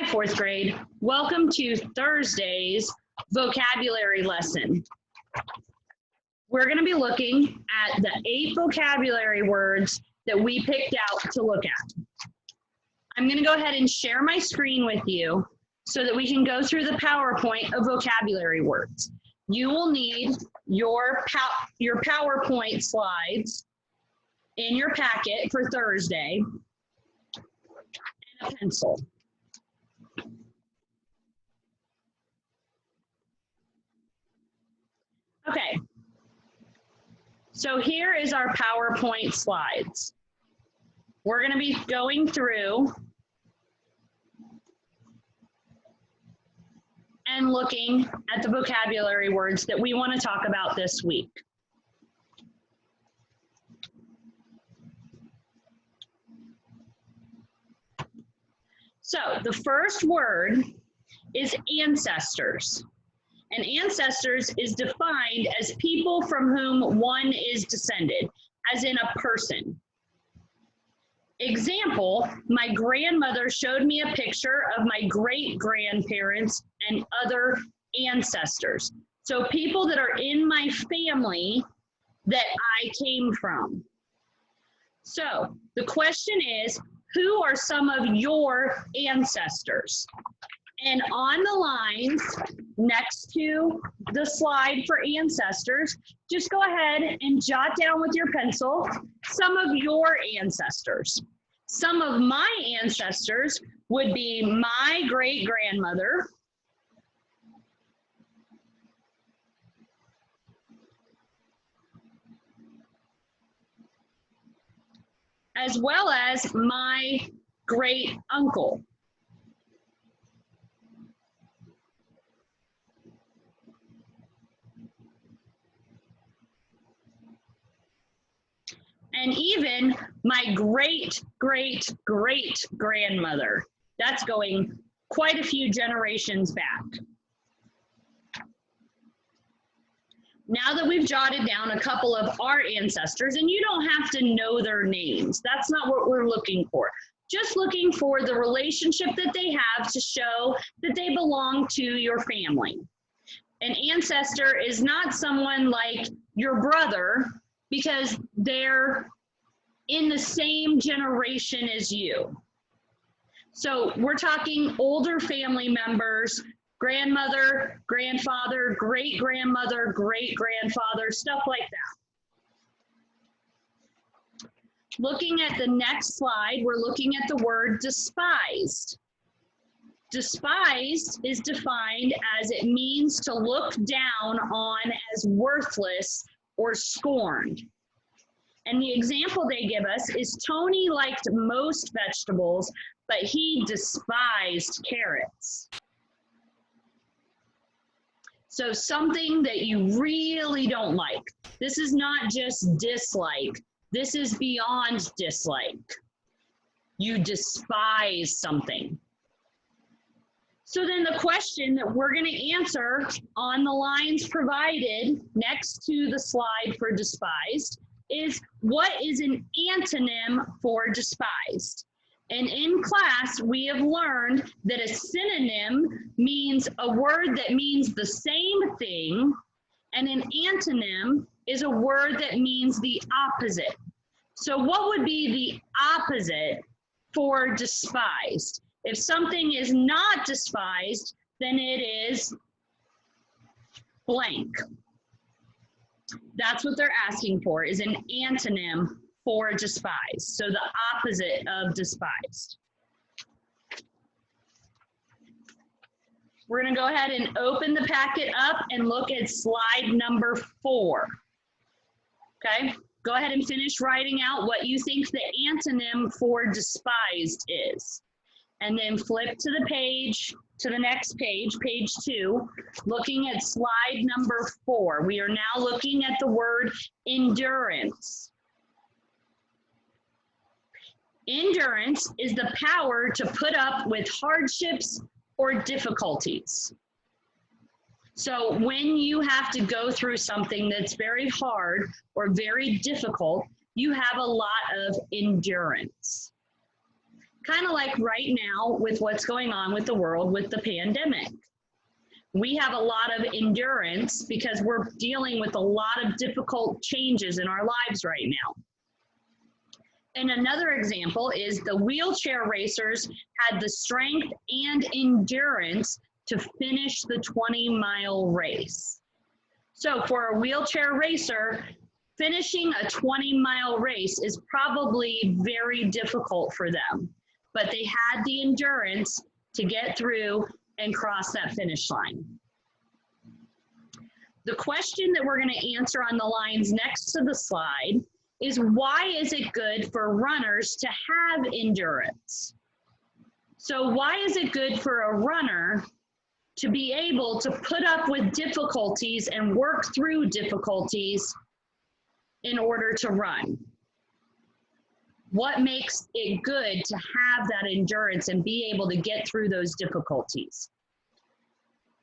Hi, fourth grade. Welcome to Thursday's vocabulary lesson. We're going to be looking at the 8 vocabulary words that we picked out to look at. I'm going to go ahead and share my screen with you so that we can go through the PowerPoint of vocabulary words. You will need your PowerPoint slides in your packet for Thursday and a pencil. Okay, so here is our PowerPoint slides. We're going to be going through and looking at the vocabulary words that we want to talk about this week. So the first word is ancestors. And ancestors is defined as people from whom one is descended, as in a person. Example, my grandmother showed me a picture of my great-grandparents and other ancestors. So people that are in my family that I came from. So the question is, who are some of your ancestors? And on the lines next to the slide for ancestors, just go ahead and jot down with your pencil some of your ancestors. Some of my ancestors would be my great-grandmother, as well as my great-uncle. And even my great-great-great-grandmother. That's going quite a few generations back. Now that we've jotted down a couple of our ancestors, and you don't have to know their names. That's not what we're looking for. Just looking for the relationship that they have to show that they belong to your family. An ancestor is not someone like your brother, because they're in the same generation as you. So we're talking older family members, grandmother, grandfather, great-grandmother, great-grandfather, stuff like that. Looking at the next slide, we're looking at the word despised. Despised is defined as it means to look down on as worthless or scorned. And the example they give us is Tony liked most vegetables, but he despised carrots. So something that you really don't like. This is not just dislike. This is beyond dislike. You despise something. So then the question that we're going to answer on the lines provided next to the slide for despised is, what is an antonym for despised? And in class, we have learned that a synonym means a word that means the same thing, and an antonym is a word that means the opposite. So what would be the opposite for despised? If something is not despised, then it is blank. That's what they're asking for, is an antonym for despised. So the opposite of despised. We're going to go ahead and open the packet up and look at slide number 4. Okay, go ahead and finish writing out what you think the antonym for despised is. And then flip to the page, to the next page, page 2, looking at slide number 4. We are now looking at the word endurance. Endurance is the power to put up with hardships or difficulties. So when you have to go through something that's very hard or very difficult, you have a lot of endurance. kind of like right now with what's going on with the world with the pandemic. We have a lot of endurance because we're dealing with a lot of difficult changes in our lives right now. And another example is the wheelchair racers had the strength and endurance to finish the 20-mile race. So for a wheelchair racer, finishing a 20-mile race is probably very difficult for them, but they had the endurance to get through and cross that finish line. The question that we're going to answer on the lines next to the slide is, why is it good for runners to have endurance? So why is it good for a runner to be able to put up with difficulties and work through difficulties in order to run? What makes it good to have that endurance and be able to get through those difficulties?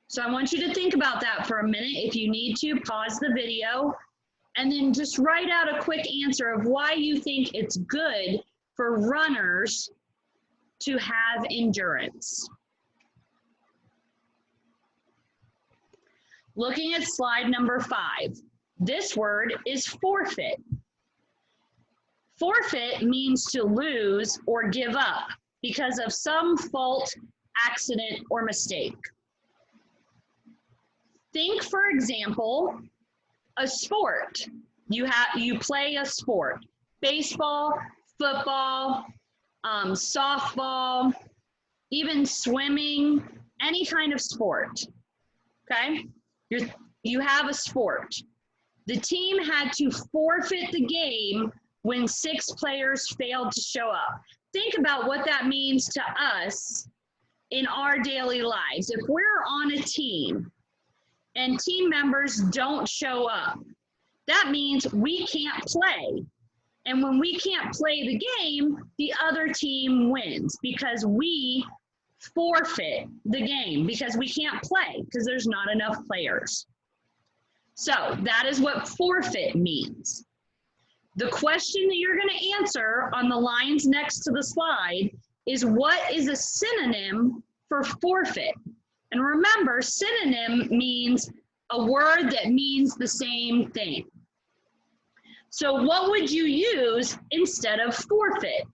So I want you to think about that for a minute. If you need to, pause the video and then just write out a quick answer of why you think it's good for runners to have endurance. Looking at slide number 5, this word is forfeit. Forfeit means to lose or give up because of some fault, accident, or mistake. Think, for example, a sport. You play a sport: baseball, football, softball, even swimming, any kind of sport. Okay, you have a sport. The team had to forfeit the game when 6 players failed to show up. Think about what that means to us in our daily lives. If we're on a team and team members don't show up, that means we can't play. And when we can't play the game, the other team wins because we forfeit the game because we can't play because there's not enough players. So that is what forfeit means. The question that you're going to answer on the lines next to the slide is, what is a synonym for forfeit? And remember, synonym means a word that means the same thing. So what would you use instead of forfeit?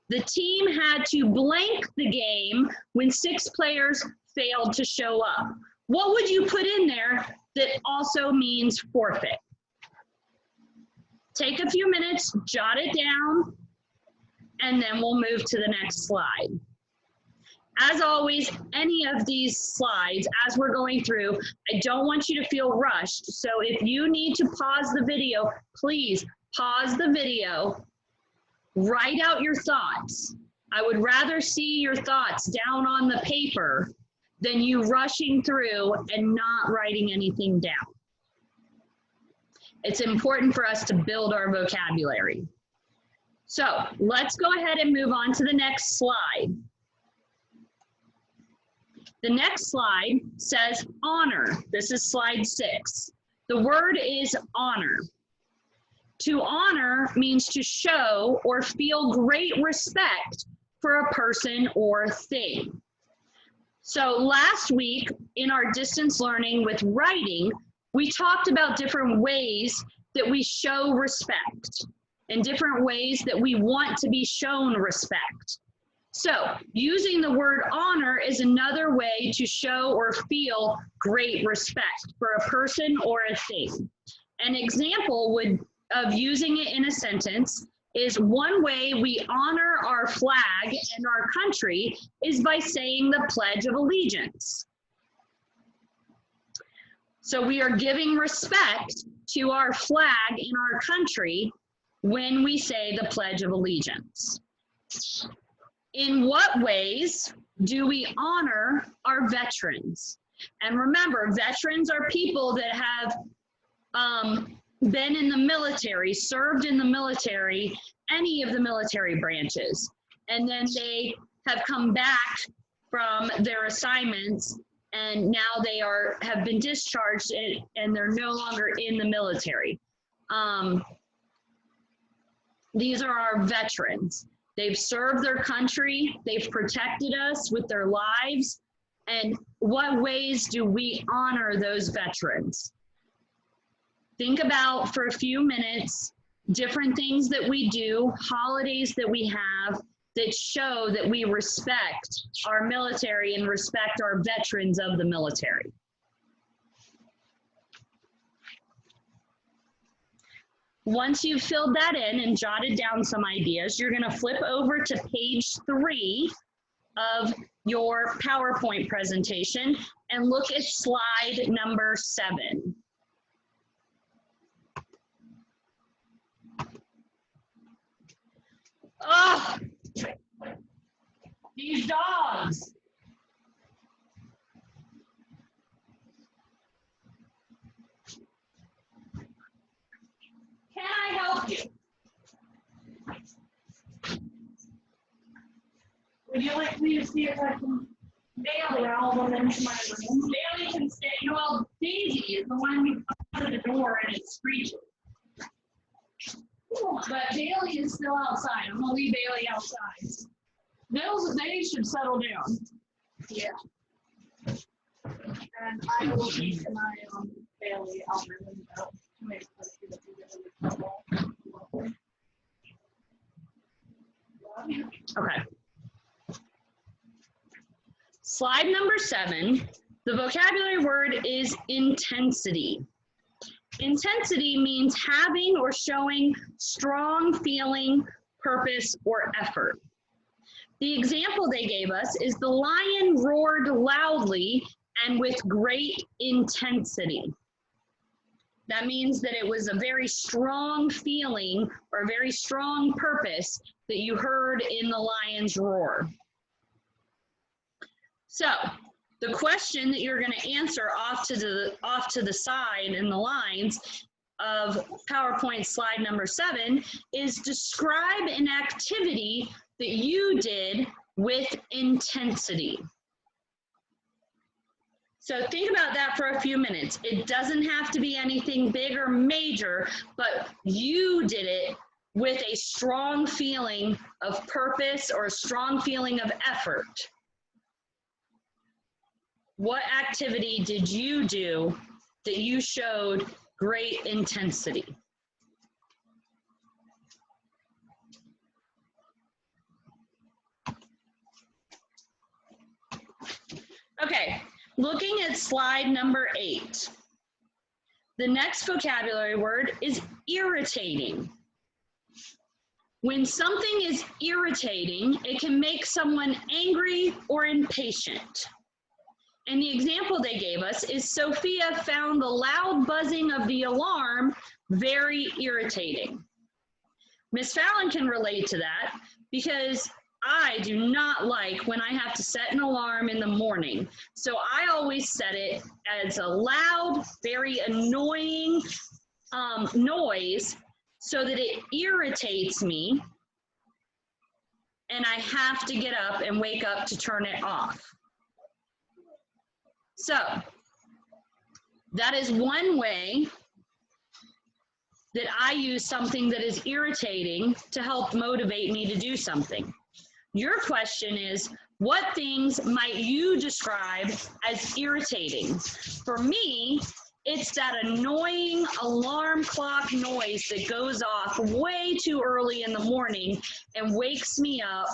The team had to blank the game when 6 players failed to show up. What would you put in there that also means forfeit? Take a few minutes, jot it down, and then we'll move to the next slide. As always, any of these slides, as we're going through, I don't want you to feel rushed. So if you need to pause the video, please pause the video, write out your thoughts. I would rather see your thoughts down on the paper than you rushing through and not writing anything down. It's important for us to build our vocabulary. So let's go ahead and move on to the next slide. The next slide says honor. This is slide 6. The word is honor. To honor means to show or feel great respect for a person or thing. So last week in our distance learning with writing, we talked about different ways that we show respect and different ways that we want to be shown respect. So using the word honor is another way to show or feel great respect for a person or a thing. An example of using it in a sentence is, one way we honor our flag and our country is by saying the Pledge of Allegiance. So we are giving respect to our flag and our country when we say the Pledge of Allegiance. In what ways do we honor our veterans? And remember, veterans are people that have been in the military, served in the military, any of the military branches, and then they have come back from their assignments and now they have been discharged and they're no longer in the military. These are our veterans. They've served their country, they've protected us with their lives, and what ways do we honor those veterans? Think about for a few minutes different things that we do, holidays that we have that show that we respect our military and respect our veterans of the military. Once you've filled that in and jotted down some ideas, you're going to flip over to page 3 of your PowerPoint presentation and look at slide number 7. Oh, these dogs. Can I help you? Would you like me to see if I can bail all of them into my room? Bailey can stay. Well, Daisy is the one who comes to the door and it screeches. But Bailey is still outside. I'm gonna leave Bailey outside. They should settle down. Yeah. And I will keep an eye on Bailey out the window to make sure she doesn't get into trouble. Okay. Slide number 7, the vocabulary word is intensity. Intensity means having or showing strong feeling, purpose, or effort. The example they gave us is the lion roared loudly and with great intensity. That means that it was a very strong feeling or a very strong purpose that you heard in the lion's roar. So the question that you're going to answer off to the side in the lines of PowerPoint slide number 7 is describe an activity that you did with intensity. So think about that for a few minutes. It doesn't have to be anything big or major, but you did it with a strong feeling of purpose or a strong feeling of effort. What activity did you do that you showed great intensity? Okay, looking at slide number 8. The next vocabulary word is irritating. When something is irritating, it can make someone angry or impatient. And the example they gave us is Sophia found the loud buzzing of the alarm very irritating. Miss Fallon can relate to that because I do not like when I have to set an alarm in the morning. So I always set it as a loud, very annoying noise so that it irritates me and I have to get up and wake up to turn it off. So that is one way that I use something that is irritating to help motivate me to do something. Your question is, what things might you describe as irritating? For me, it's that annoying alarm clock noise that goes off way too early in the morning and wakes me up.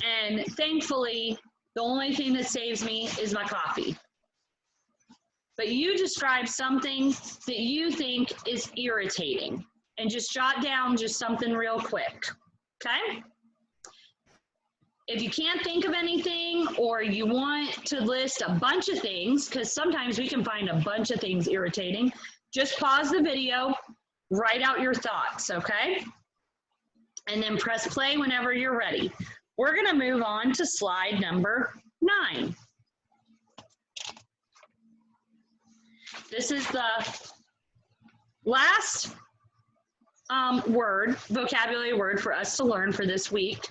And thankfully, the only thing that saves me is my coffee. But you describe something that you think is irritating and just jot down just something real quick, okay? If you can't think of anything or you want to list a bunch of things, because sometimes we can find a bunch of things irritating, just pause the video, write out your thoughts, okay? And then press play whenever you're ready. We're going to move on to slide number 9. This is the last vocabulary word for us to learn for this week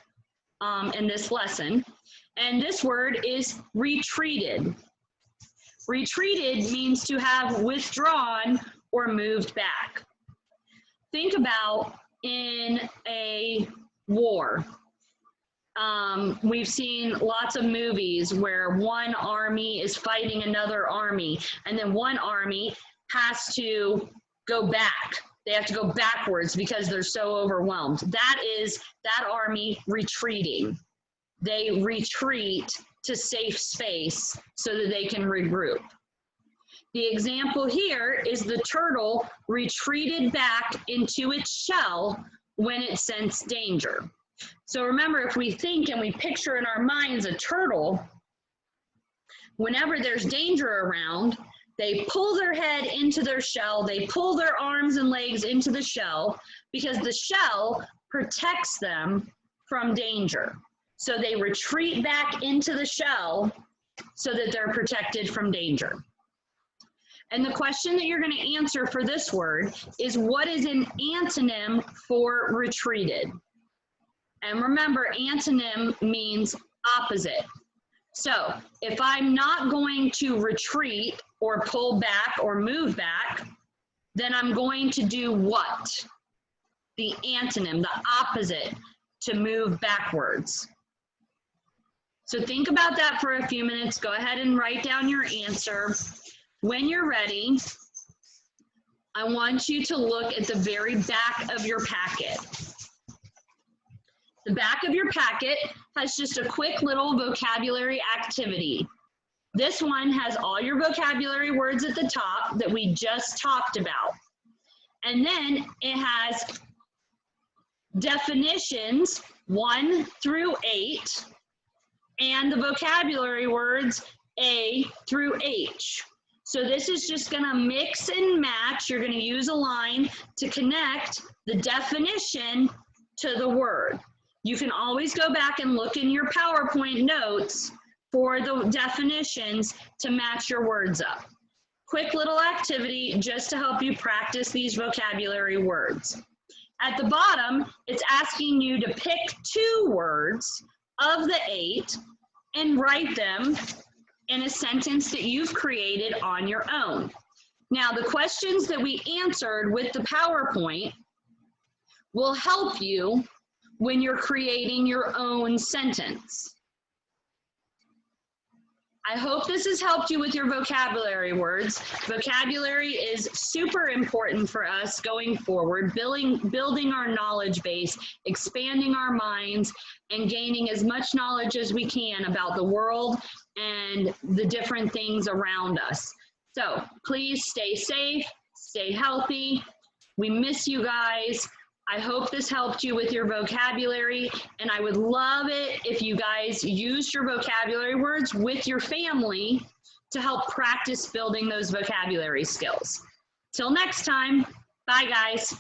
in this lesson. And this word is retreated. Retreated means to have withdrawn or moved back. Think about in a war. We've seen lots of movies where one army is fighting another army, and then one army has to go back. They have to go backwards because they're so overwhelmed. That is that army retreating. They retreat to safe space so that they can regroup. The example here is the turtle retreated back into its shell when it sensed danger. So remember, if we think and we picture in our minds a turtle, whenever there's danger around, they pull their head into their shell, they pull their arms and legs into the shell because the shell protects them from danger. So they retreat back into the shell so that they're protected from danger. And the question that you're going to answer for this word is, what is an antonym for retreated? And remember, antonym means opposite. So if I'm not going to retreat or pull back or move back, then I'm going to do what? The antonym, the opposite, to move backwards. So think about that for a few minutes. Go ahead and write down your answer. When you're ready, I want you to look at the very back of your packet. The back of your packet has just a quick little vocabulary activity. This one has all your vocabulary words at the top that we just talked about. And then it has definitions 1 through 8 and the vocabulary words A through H. So this is just going to mix and match. You're going to use a line to connect the definition to the word. You can always go back and look in your PowerPoint notes for the definitions to match your words up. Quick little activity just to help you practice these vocabulary words. At the bottom, it's asking you to pick 2 words of the 8 and write them in a sentence that you've created on your own. Now, the questions that we answered with the PowerPoint will help you when you're creating your own sentence. I hope this has helped you with your vocabulary words. Vocabulary is super important for us going forward, building our knowledge base, expanding our minds, and gaining as much knowledge as we can about the world and the different things around us. So please stay safe, stay healthy. We miss you guys. I hope this helped you with your vocabulary, and I would love it if you guys used your vocabulary words with your family to help practice building those vocabulary skills. Till next time, bye guys.